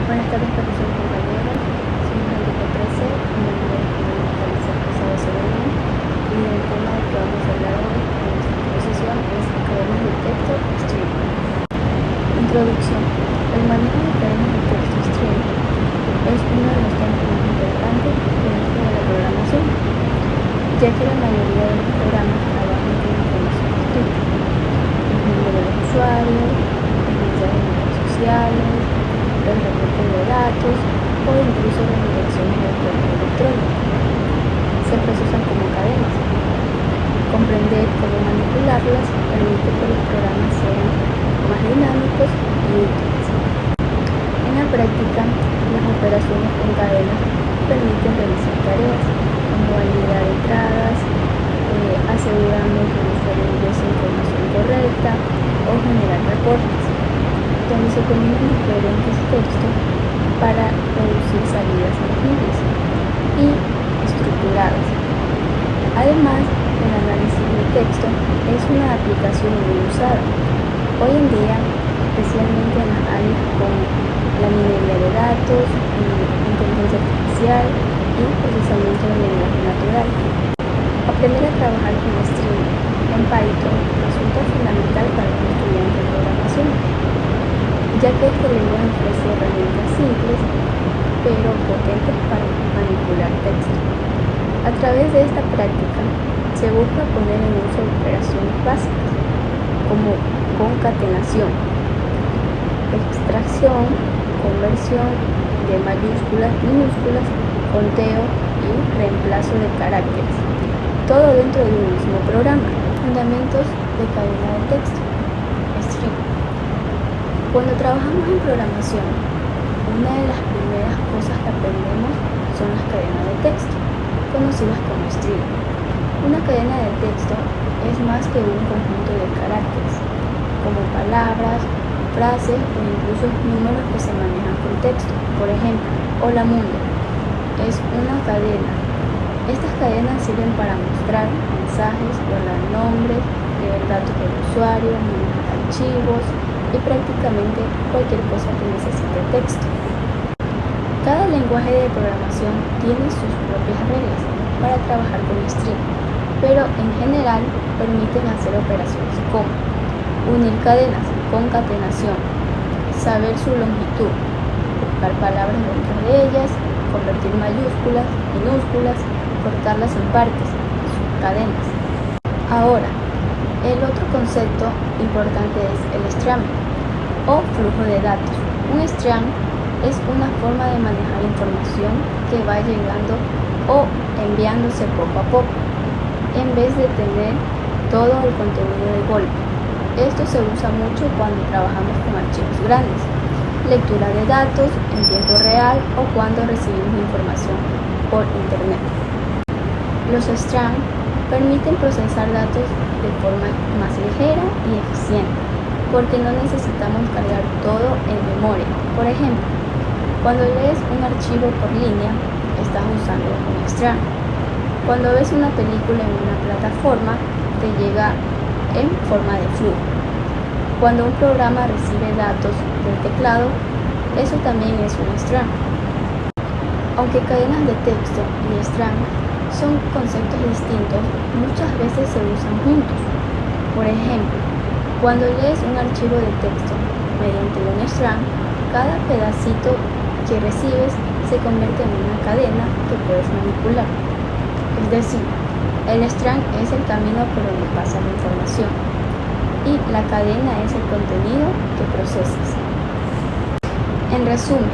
Buenas tardes, profesor compañeros. Soy Angélica 13, mi nombre es Elisa Pesado Cedeño y el tema del que vamos a hablar hoy en nuestra exposición es cadenas de texto stream. Introducción. El manejo de cadenas de texto stream es uno de los temas más importantes dentro de la programación, ya que la mayoría de los programas trabajan con información escrita, el nombre de los usuarios, los mensajes en redes sociales, los reportes de datos o incluso las direcciones de correo electrónico. Se procesan como cadenas. Comprender cómo manipularlas permite que los programas sean más dinámicos y útiles. En la práctica, las operaciones con cadenas permiten realizar tareas como validar entradas, asegurando que el usuario ingrese información correcta o generar reportes, donde se combinan diferentes textos para producir salidas legibles y estructuradas. Además, el análisis de texto es una aplicación muy usada hoy en día, especialmente en las áreas como la minería de datos, inteligencia artificial y procesamiento de lenguaje natural. Aprender a trabajar con streaming en Python resulta fundamental para un estudiante de programación, ya que este lenguaje ofrece herramientas simples pero potentes para manipular texto. A través de esta práctica se busca poner en uso operaciones básicas como concatenación, extracción, conversión de mayúsculas, minúsculas, conteo y reemplazo de caracteres, todo dentro de un mismo programa. Fundamentos de cadena de texto. Stream. Cuando trabajamos en programación, una de las primeras cosas que aprendemos son las cadenas de texto, conocidas como stream. Una cadena de texto es más que un conjunto de caracteres, como palabras, frases o incluso números que se manejan con texto. Por ejemplo, hola mundo es una cadena. Estas cadenas sirven para mostrar mensajes, guardar nombres, leer datos del usuario, manejar archivos y prácticamente cualquier cosa que necesite texto. Cada lenguaje de programación tiene sus propias reglas para trabajar con stream, pero en general permiten hacer operaciones como unir cadenas, concatenación, saber su longitud, buscar palabras dentro de ellas, convertir mayúsculas, minúsculas, cortarlas en partes, subcadenas. Ahora, el otro concepto importante es el streaming o flujo de datos. Un stream es una forma de manejar información que va llegando o enviándose poco a poco, en vez de tener todo el contenido de golpe. Esto se usa mucho cuando trabajamos con archivos grandes, lectura de datos en tiempo real o cuando recibimos información por internet. Los streams permiten procesar datos de forma más ligera y eficiente, porque no necesitamos cargar todo en memoria. Por ejemplo, cuando lees un archivo por línea, estás usando un stream. Cuando ves una película en una plataforma, te llega en forma de flujo. Cuando un programa recibe datos del teclado, eso también es un stream. Aunque cadenas de texto y stream son conceptos distintos, muchas veces se usan juntos. Por ejemplo, cuando lees un archivo de texto mediante un stream, cada pedacito que recibes se convierte en una cadena que puedes manipular. Es decir, el stream es el camino por donde pasa la información y la cadena es el contenido que procesas. En resumen,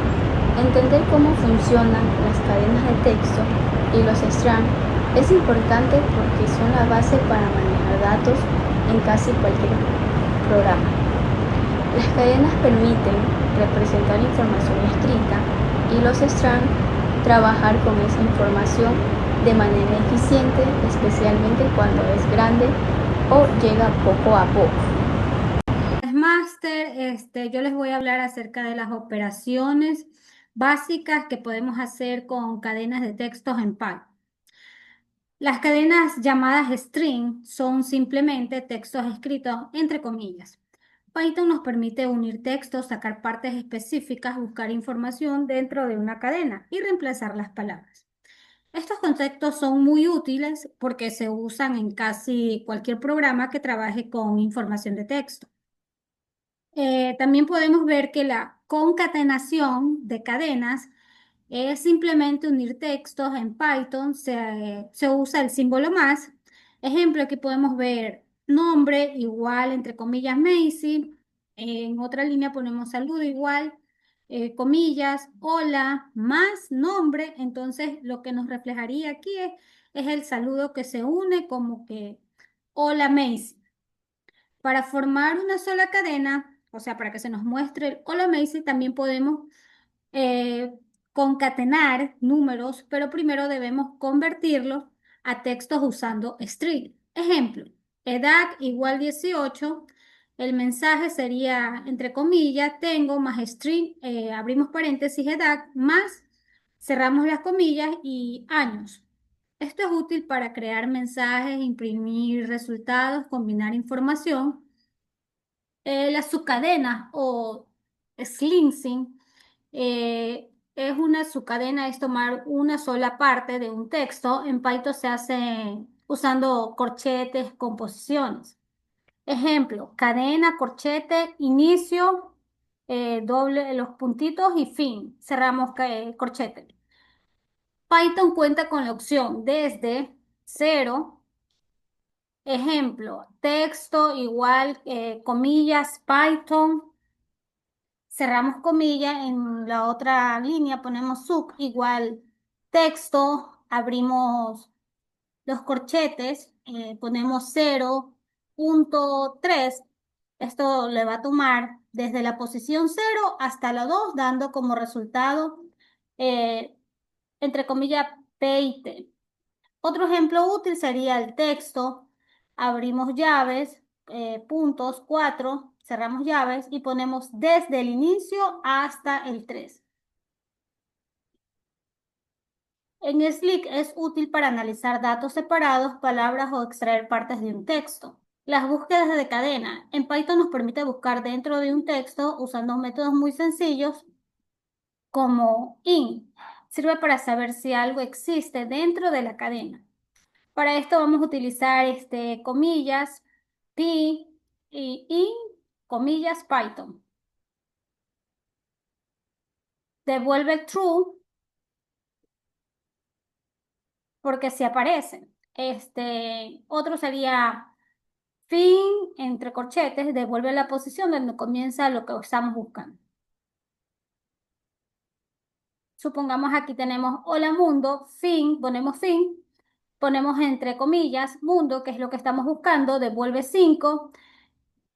entender cómo funcionan las cadenas de texto y los streams es importante porque son la base para manejar datos en casi cualquier programa. Las cadenas permiten representar información escrita y los streams trabajar con esa información de manera eficiente, especialmente cuando es grande o llega poco a poco. Máster, yo les voy a hablar acerca de las operaciones básicas que podemos hacer con cadenas de textos en Python. Las cadenas llamadas string son simplemente textos escritos entre comillas. Python nos permite unir textos, sacar partes específicas, buscar información dentro de una cadena y reemplazar las palabras. Estos conceptos son muy útiles porque se usan en casi cualquier programa que trabaje con información de texto. También podemos ver que la concatenación de cadenas es simplemente unir textos en Python, se usa el símbolo más. Ejemplo, aquí podemos ver nombre igual, entre comillas, Macy. En otra línea ponemos saludo igual, comillas, hola, más nombre. Entonces, lo que nos reflejaría aquí es el saludo que se une como que hola, Macy. Para formar una sola cadena, o sea, para que se nos muestre el hola, Macy, también podemos eh, concatenar números, pero primero debemos convertirlos a textos usando string. Ejemplo, edad igual 18. El mensaje sería, entre comillas, tengo más string, abrimos paréntesis, edad, más, cerramos las comillas y años. Esto es útil para crear mensajes, imprimir resultados, combinar información. La subcadena o slincing es una subcadena, es tomar una sola parte de un texto. En Python se hace usando corchetes, composiciones. Ejemplo, cadena, corchete, inicio, doble, los puntitos y fin. Cerramos corchete. Python cuenta con la opción desde cero. Ejemplo, texto igual, comillas, Python. Cerramos comillas, en la otra línea ponemos sub igual texto, abrimos los corchetes, ponemos 0.3. Esto le va a tomar desde la posición 0 hasta la 2, dando como resultado, eh, entre comillas, P y T. Otro ejemplo útil sería el texto. Abrimos llaves, puntos 4, cerramos llaves y ponemos desde el inicio hasta el 3. En Slick es útil para analizar datos separados, palabras o extraer partes de un texto. Las búsquedas de cadena. En Python nos permite buscar dentro de un texto usando métodos muy sencillos como in. Sirve para saber si algo existe dentro de la cadena. Para esto vamos a utilizar comillas, pi y in, comillas, Python. Devuelve true porque si aparecen. Otro sería fin, entre corchetes, devuelve la posición donde comienza lo que estamos buscando. Supongamos aquí tenemos hola mundo, fin, ponemos entre comillas mundo, que es lo que estamos buscando, devuelve 5,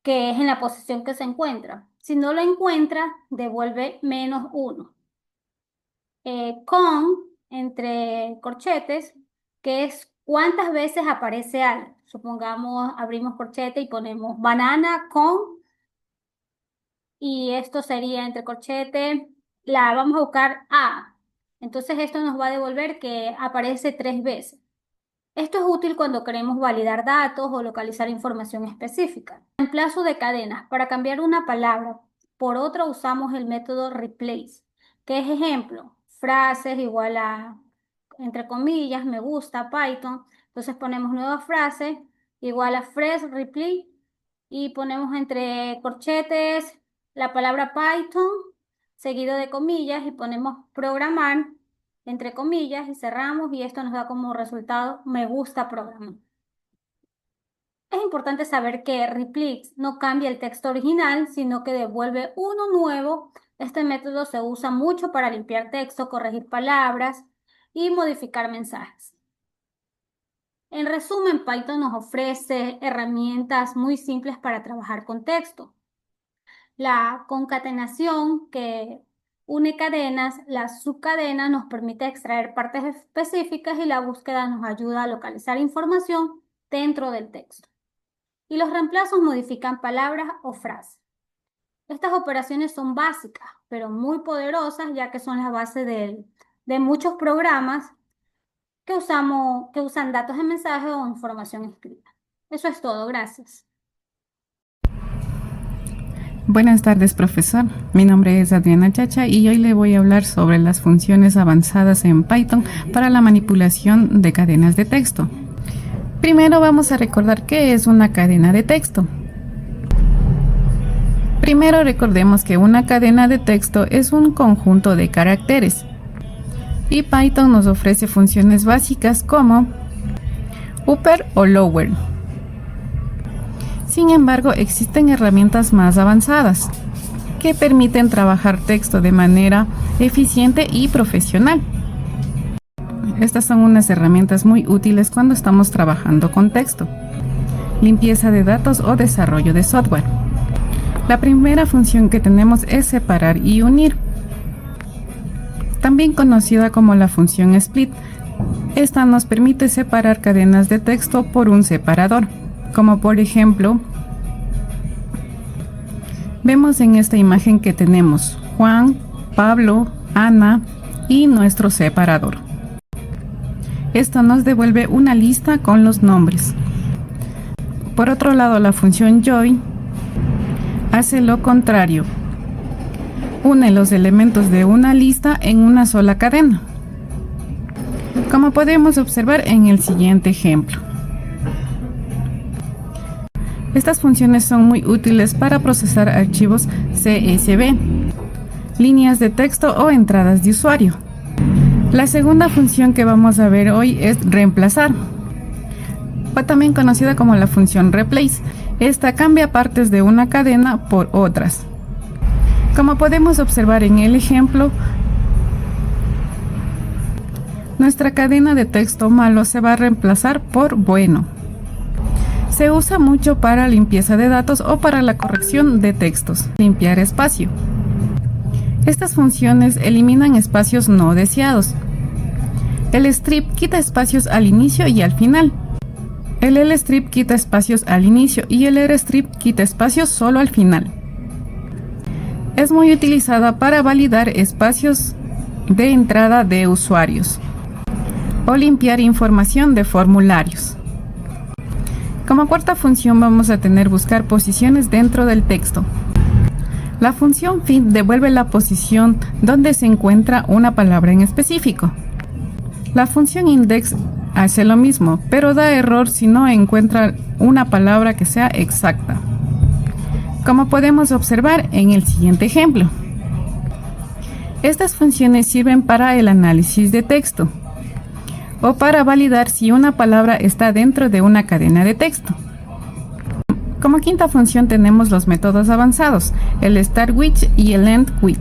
que es en la posición que se encuentra. Si no lo encuentra, devuelve -1. Con, entre corchetes, que es cuántas veces aparece algo. Supongamos, abrimos corchete y ponemos banana con, y esto sería entre corchete, la vamos a buscar A. Entonces esto nos va a devolver que aparece 3 veces. Esto es útil cuando queremos validar datos o localizar información específica. Reemplazo de cadenas. Para cambiar una palabra por otra usamos el método replace, que es ejemplo, frases igual a, entre comillas, me gusta, Python. Entonces ponemos nueva frase igual a phrase replace y ponemos entre corchetes la palabra Python seguido de comillas y ponemos programar entre comillas y cerramos y esto nos da como resultado me gusta programar. Es importante saber que replace no cambia el texto original, sino que devuelve uno nuevo. Este método se usa mucho para limpiar texto, corregir palabras y modificar mensajes. En resumen, Python nos ofrece herramientas muy simples para trabajar con texto. La concatenación que une cadenas, la subcadena nos permite extraer partes específicas y la búsqueda nos ayuda a localizar información dentro del texto. Y los reemplazos modifican palabras o frases. Estas operaciones son básicas, pero muy poderosas ya que son la base de muchos programas que usan datos de mensaje o información escrita. Eso es todo, gracias. Buenas tardes, profesor. Mi nombre es Adriana Chacha y hoy le voy a hablar sobre las funciones avanzadas en Python para la manipulación de cadenas de texto. Primero vamos a recordar qué es una cadena de texto. Primero recordemos que una cadena de texto es un conjunto de caracteres y Python nos ofrece funciones básicas como upper o lower. Sin embargo, existen herramientas más avanzadas que permiten trabajar texto de manera eficiente y profesional. Estas son unas herramientas muy útiles cuando estamos trabajando con texto, limpieza de datos o desarrollo de software. La primera función que tenemos es separar y unir, también conocida como la función split. Esta nos permite separar cadenas de texto por un separador, como por ejemplo, vemos en esta imagen que tenemos Juan, Pablo, Ana y nuestro separador. Esto nos devuelve una lista con los nombres. Por otro lado, la función join hace lo contrario. Une los elementos de una lista en una sola cadena, como podemos observar en el siguiente ejemplo. Estas funciones son muy útiles para procesar archivos CSV, líneas de texto o entradas de usuario. La segunda función que vamos a ver hoy es reemplazar, también conocida como la función replace. Esta cambia partes de una cadena por otras. Como podemos observar en el ejemplo, nuestra cadena de texto malo se va a reemplazar por bueno. Se usa mucho para limpieza de datos o para la corrección de textos. Limpiar espacio. Estas funciones eliminan espacios no deseados. El strip quita espacios al inicio y al final. El lstrip quita espacios al inicio y el rstrip quita espacios solo al final. Es muy utilizada para validar espacios de entrada de usuarios o limpiar información de formularios. Como cuarta función vamos a tener buscar posiciones dentro del texto. La función find devuelve la posición donde se encuentra una palabra en específico. La función index hace lo mismo, pero da error si no encuentra una palabra que sea exacta, como podemos observar en el siguiente ejemplo. Estas funciones sirven para el análisis de texto o para validar si una palabra está dentro de una cadena de texto. Como quinta función tenemos los métodos avanzados, el start with y el end with.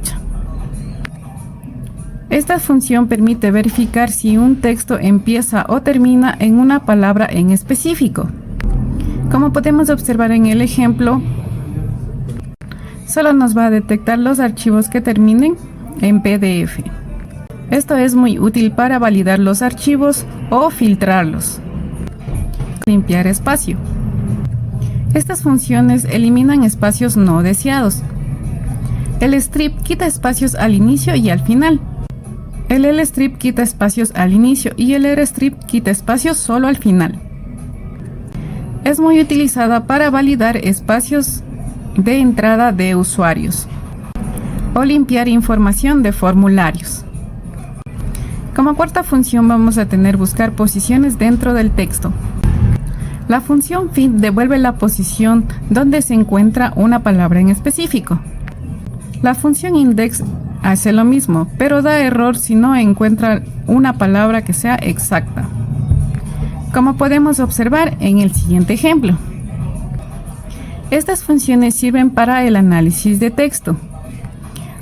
Esta función permite verificar si un texto empieza o termina en una palabra en específico. Como podemos observar en el ejemplo, solo nos va a detectar los archivos que terminen en PDF. Esto es muy útil para validar los archivos o filtrarlos. Limpiar espacio. Estas funciones eliminan espacios no deseados. El strip quita espacios al inicio y al final. El lstrip quita espacios al inicio y el rstrip quita espacios solo al final. Es muy utilizada para validar espacios de entrada de usuarios o limpiar información de formularios. Como cuarta función vamos a tener buscar posiciones dentro del texto. La función find devuelve la posición donde se encuentra una palabra en específico. La función index hace lo mismo, pero da error si no encuentra una palabra que sea exacta, como podemos observar en el siguiente ejemplo. Estas funciones sirven para el análisis de texto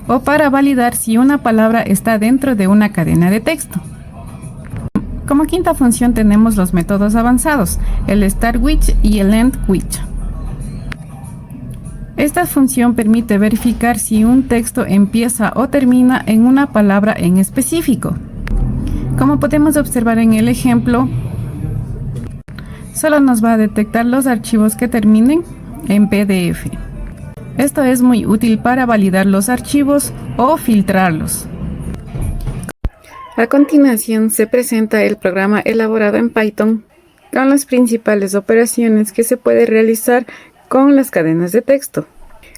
o para validar si una palabra está dentro de una cadena de texto. Como quinta función tenemos los métodos avanzados, el start with y el end with. Esta función permite verificar si un texto empieza o termina en una palabra en específico. Como podemos observar en el ejemplo, solo nos va a detectar los archivos que terminen en PDF. Esto es muy útil para validar los archivos o filtrarlos. A continuación se presenta el programa elaborado en Python con las principales operaciones que se puede realizar con las cadenas de texto.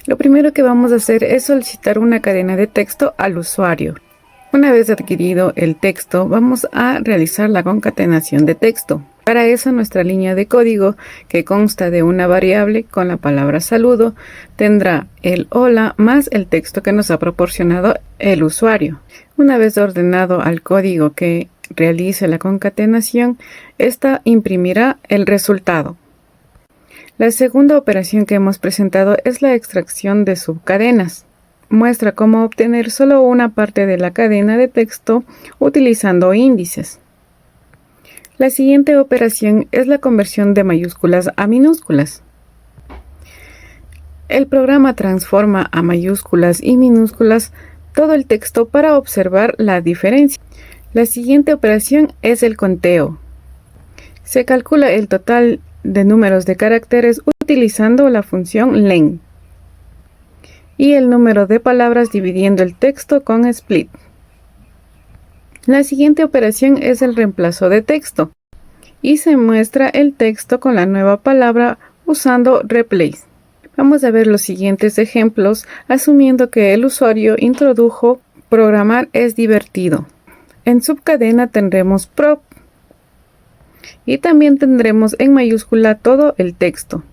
Lo primero que vamos a hacer es solicitar una cadena de texto al usuario. Una vez adquirido el texto, vamos a realizar la concatenación de texto. Para eso, nuestra línea de código, que consta de una variable con la palabra saludo, tendrá el hola más el texto que nos ha proporcionado el usuario. Una vez ordenado al código que realice la concatenación, esta imprimirá el resultado. La segunda operación que hemos presentado es la extracción de subcadenas. Muestra cómo obtener solo una parte de la cadena de texto utilizando índices. La siguiente operación es la conversión de mayúsculas a minúsculas. El programa transforma a mayúsculas y minúsculas todo el texto para observar la diferencia. La siguiente operación es el conteo. Se calcula el total de números de caracteres utilizando la función len y el número de palabras dividiendo el texto con split. La siguiente operación es el reemplazo de texto y se muestra el texto con la nueva palabra usando replace. Vamos a ver los siguientes ejemplos asumiendo que el usuario introdujo programar es divertido. En subcadena tendremos prop y también tendremos en mayúscula todo el texto.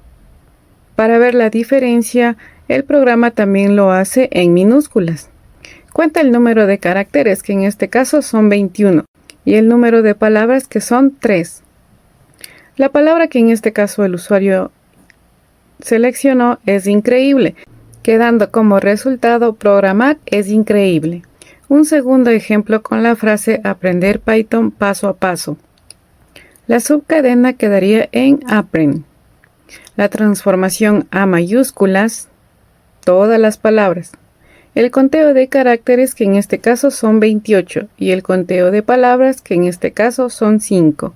Para ver la diferencia, el programa también lo hace en minúsculas. Cuenta el número de caracteres, que en este caso son 21, y el número de palabras, que son 3. La palabra que en este caso el usuario seleccionó es increíble, quedando como resultado programar es increíble. Un segundo ejemplo con la frase aprender Python paso a paso. La subcadena quedaría en aprend. La transformación a mayúsculas, todas las palabras. El conteo de caracteres, que en este caso son 28, y el conteo de palabras, que en este caso son 5.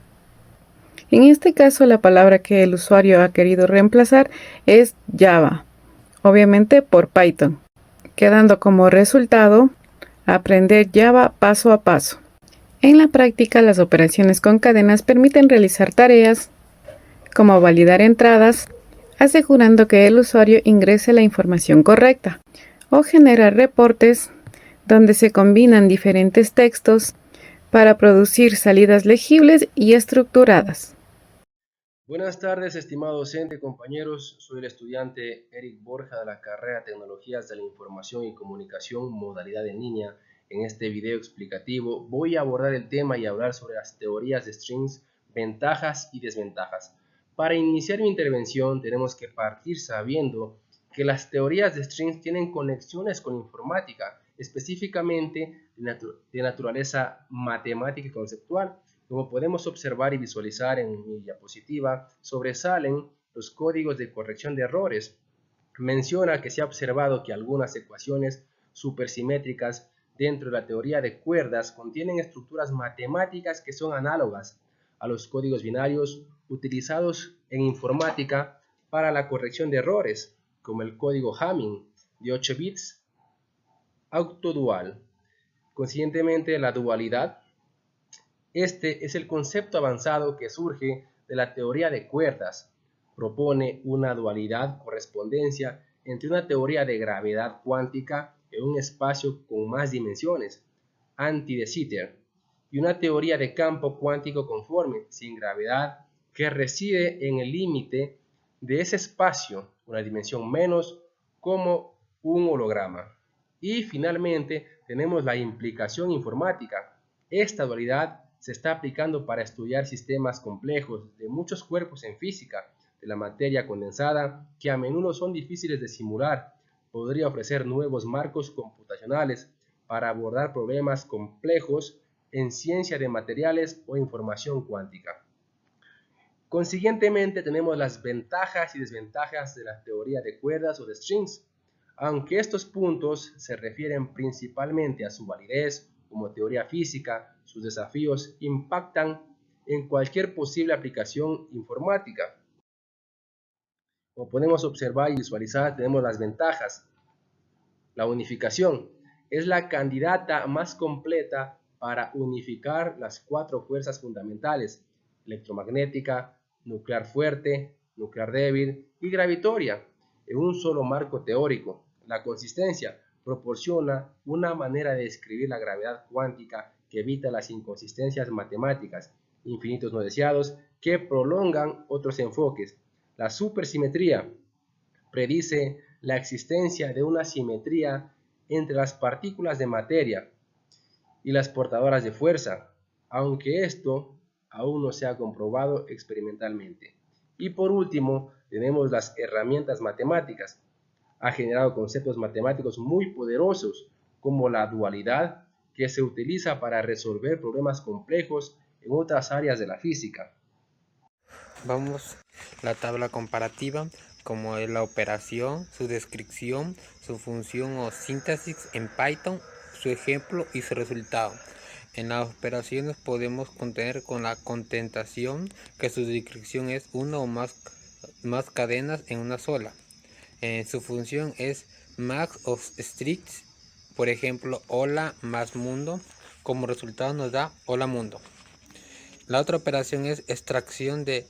En este caso, la palabra que el usuario ha querido reemplazar es Java, obviamente por Python, quedando como resultado aprender Java paso a paso. En la práctica, las operaciones con cadenas permiten realizar tareas como validar entradas, asegurando que el usuario ingrese la información correcta, o generar reportes donde se combinan diferentes textos para producir salidas legibles y estructuradas. Buenas tardes, estimado docente, compañeros. Soy el estudiante Eric Borja de la carrera de Tecnologías de la Información y Comunicación, modalidad en línea. En este video explicativo voy a abordar el tema y hablar sobre las teorías de strings, ventajas y desventajas. Para iniciar mi intervención tenemos que partir sabiendo que las teorías de strings tienen conexiones con informática, específicamente de naturaleza matemática y conceptual. Como podemos observar y visualizar en mi diapositiva, sobresalen los códigos de corrección de errores. Menciona que se ha observado que algunas ecuaciones supersimétricas dentro de la teoría de cuerdas contienen estructuras matemáticas que son análogas a los códigos binarios utilizados en informática para la corrección de errores, como el código Hamming de 8 bits autodual. Consiguientemente, la dualidad. Este es el concepto avanzado que surge de la teoría de cuerdas. Propone una dualidad correspondencia entre una teoría de gravedad cuántica en un espacio con más dimensiones, anti-de Sitter, y una teoría de campo cuántico conforme, sin gravedad, que reside en el límite de ese espacio, una dimensión menos, como un holograma. Y finalmente tenemos la implicación informática. Esta dualidad se está aplicando para estudiar sistemas complejos de muchos cuerpos en física, de la materia condensada, que a menudo son difíciles de simular. Podría ofrecer nuevos marcos computacionales para abordar problemas complejos en ciencia de materiales o información cuántica. Consiguientemente tenemos las ventajas y desventajas de la teoría de cuerdas o de strings. Aunque estos puntos se refieren principalmente a su validez como teoría física, sus desafíos impactan en cualquier posible aplicación informática. Como podemos observar y visualizar, tenemos las ventajas. La unificación es la candidata más completa para unificar las 4 fuerzas fundamentales: electromagnética, nuclear fuerte, nuclear débil y gravitoria. en un solo marco teórico. La consistencia proporciona una manera de describir la gravedad cuántica que evita las inconsistencias matemáticas, infinitos no deseados, que prolongan otros enfoques. La supersimetría predice la existencia de una simetría entre las partículas de materia y las portadoras de fuerza, aunque esto aún no se ha comprobado experimentalmente. Y por último, tenemos las herramientas matemáticas. Ha generado conceptos matemáticos muy poderosos, como la dualidad, que se utiliza para resolver problemas complejos en otras áreas de la física. Vamos a la tabla comparativa, como es la operación, su descripción, su función o síntesis en Python, su ejemplo y su resultado. En las operaciones podemos contener con la concatenación, que su descripción es una o más cadenas en una sola. Su función es max of strings, por ejemplo, hola más mundo, como resultado nos da hola mundo. La otra operación es extracción de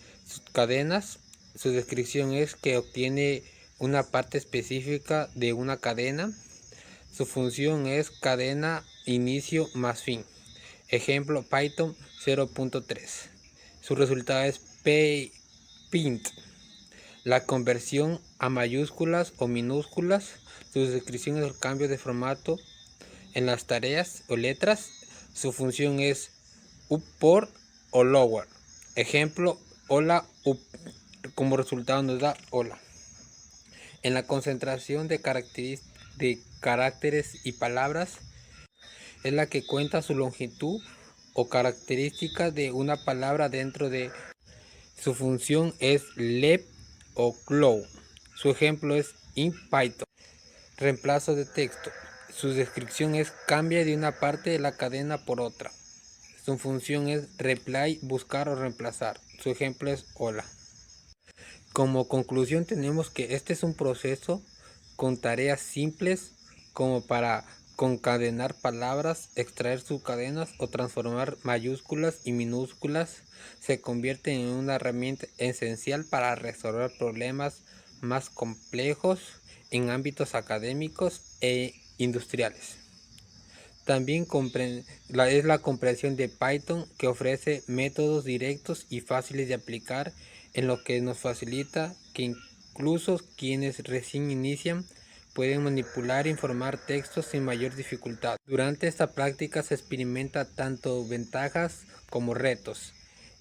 cadenas. Su descripción es que obtiene una parte específica de una cadena. Su función es cadena inicio más fin. Ejemplo Python 0.3. Su resultado es pint. La conversión a mayúsculas o minúsculas. Su descripción es el cambio de formato en las tareas o letras. Su función es up por o lower. Ejemplo, hola up. Como resultado nos da hola. En la concentración de caracteres y palabras, es la que cuenta su longitud o características de una palabra dentro de. Su función es left o clow. Su ejemplo es in Python. Reemplazo de texto. Su descripción es cambia de una parte de la cadena por otra. Su función es reply, buscar o reemplazar. Su ejemplo es hola. Como conclusión tenemos que este es un proceso con tareas simples, como para concadenar palabras, extraer subcadenas o transformar mayúsculas y minúsculas. Se convierte en una herramienta esencial para resolver problemas más complejos en ámbitos académicos e industriales. También es la comprensión de Python, que ofrece métodos directos y fáciles de aplicar, en lo que nos facilita que incluso quienes recién inician pueden manipular e informar textos sin mayor dificultad. Durante esta práctica se experimenta tanto ventajas como retos.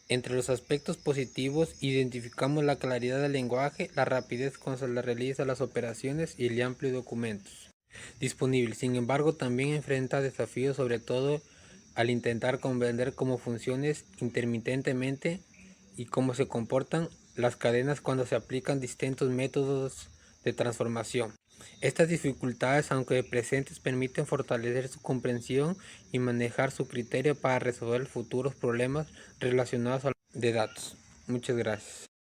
Entre los aspectos positivos identificamos la claridad del lenguaje, la rapidez con que se realizan las operaciones y el amplio documentos disponible. Sin embargo, también enfrenta desafíos, sobre todo al intentar comprender cómo funcionan intermitentemente y cómo se comportan las cadenas cuando se aplican distintos métodos de transformación. Estas dificultades, aunque presentes, permiten fortalecer su comprensión y manejar su criterio para resolver futuros problemas relacionados a de datos. Muchas gracias.